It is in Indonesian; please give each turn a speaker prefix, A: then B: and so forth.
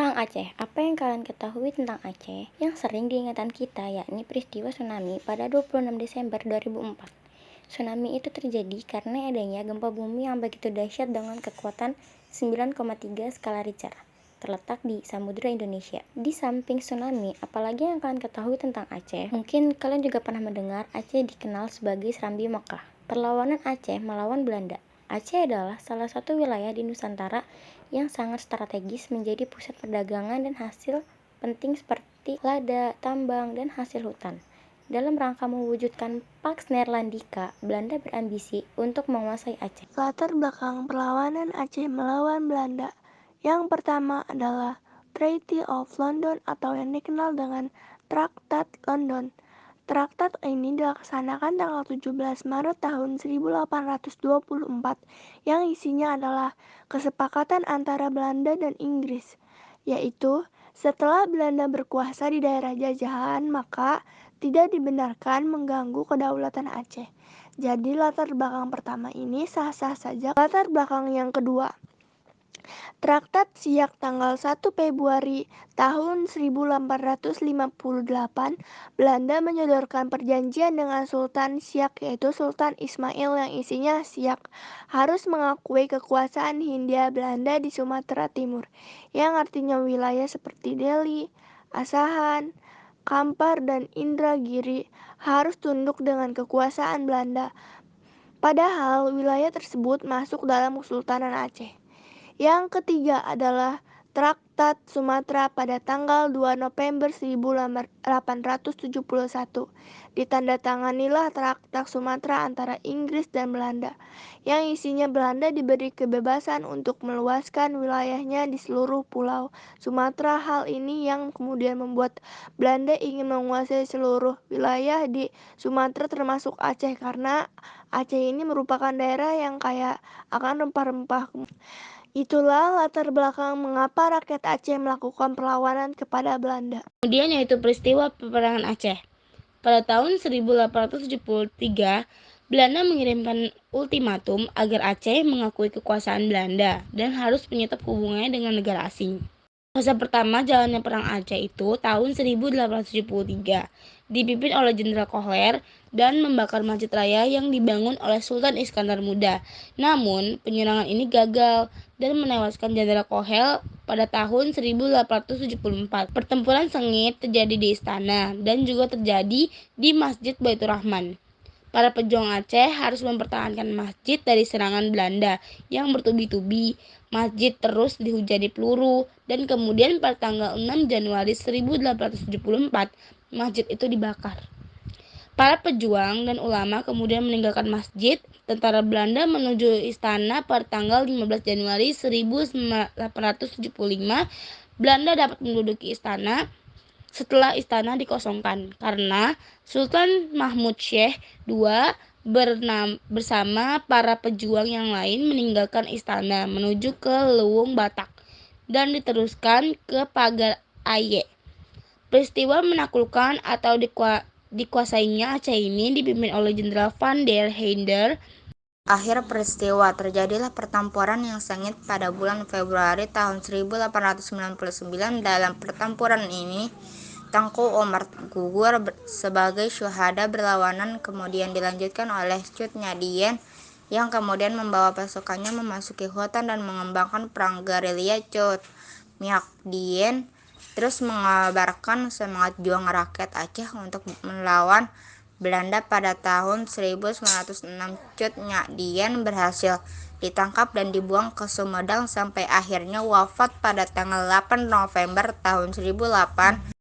A: Tentang Aceh, apa yang kalian ketahui tentang Aceh yang sering diingatan kita yakni peristiwa tsunami pada 26 Desember 2004. Tsunami itu terjadi karena adanya gempa bumi yang begitu dahsyat dengan kekuatan 9,3 skala Richter, terletak di Samudra Indonesia. Di samping tsunami, apalagi yang kalian ketahui tentang Aceh? Mungkin kalian juga pernah mendengar Aceh dikenal sebagai Serambi Mekah. Perlawanan Aceh melawan Belanda. Aceh adalah salah satu wilayah di Nusantara yang sangat strategis menjadi pusat perdagangan dan hasil penting seperti lada, tambang, dan hasil hutan. Dalam rangka mewujudkan Pax Neerlandica, Belanda berambisi untuk menguasai Aceh.
B: Latar belakang perlawanan Aceh melawan Belanda. Yang pertama adalah Treaty of London atau yang dikenal dengan Traktat London. Traktat ini dilaksanakan tanggal 17 Maret tahun 1824 yang isinya adalah kesepakatan antara Belanda dan Inggris, yaitu setelah Belanda berkuasa di daerah jajahan maka tidak dibenarkan mengganggu kedaulatan Aceh. Jadi latar belakang pertama ini sah-sah saja. Latar belakang yang kedua, Traktat Siak tanggal 1 Februari tahun 1858, Belanda menyodorkan perjanjian dengan Sultan Siak yaitu Sultan Ismail yang isinya Siak harus mengakui kekuasaan Hindia Belanda di Sumatera Timur, yang artinya wilayah seperti Delhi, Asahan, Kampar, dan Indragiri harus tunduk dengan kekuasaan Belanda. Padahal wilayah tersebut masuk dalam Kesultanan Aceh. Yang ketiga adalah Traktat Sumatera pada tanggal 2 November 1871. Ditandatanganilah Traktat Sumatera antara Inggris dan Belanda, yang isinya Belanda diberi kebebasan untuk meluaskan wilayahnya di seluruh pulau Sumatera. Hal ini yang kemudian membuat Belanda ingin menguasai seluruh wilayah di Sumatera termasuk Aceh, karena Aceh ini merupakan daerah yang kaya akan rempah-rempah. Itulah latar belakang mengapa rakyat Aceh melakukan perlawanan kepada Belanda.
C: Kemudian yaitu peristiwa peperangan Aceh. Pada tahun 1873, Belanda mengirimkan ultimatum agar Aceh mengakui kekuasaan Belanda dan harus menyetop hubungannya dengan negara asing. Fase pertama jalannya perang Aceh itu tahun 1873, dipimpin oleh Jenderal Kohler dan membakar masjid raya yang dibangun oleh Sultan Iskandar Muda. Namun, penyerangan ini gagal dan menewaskan Jenderal Kohler pada tahun 1874. Pertempuran sengit terjadi di istana dan juga terjadi di Masjid Baitur Rahman. Para pejuang Aceh harus mempertahankan masjid dari serangan Belanda yang bertubi-tubi. Masjid terus dihujani peluru dan kemudian pada tanggal 6 Januari 1874 masjid itu dibakar. Para pejuang dan ulama kemudian meninggalkan masjid. Tentara Belanda menuju istana pada tanggal 15 Januari 1875. Belanda dapat menduduki istana setelah istana dikosongkan karena Sultan Mahmud Syekh II bersama para pejuang yang lain meninggalkan istana menuju ke Lewung Batak dan diteruskan ke Pagar Aye. Peristiwa menaklukkan atau dikuasainya Aceh ini dipimpin oleh Jenderal Van der Heijden.
D: Akhir peristiwa, terjadilah pertempuran yang sengit pada bulan Februari tahun 1899. Dalam pertempuran ini, Tengku Umar gugur sebagai syuhada berlawanan, kemudian dilanjutkan oleh Cut Nyadien yang kemudian membawa pasukannya memasuki hutan dan mengembangkan perang gerilya. Cut Nyadien terus mengabarkan semangat juang rakyat Aceh untuk melawan Belanda. Pada tahun 1906, Cut Nyadien berhasil ditangkap dan dibuang ke Sumedang sampai akhirnya wafat pada tanggal 8 November tahun 1800.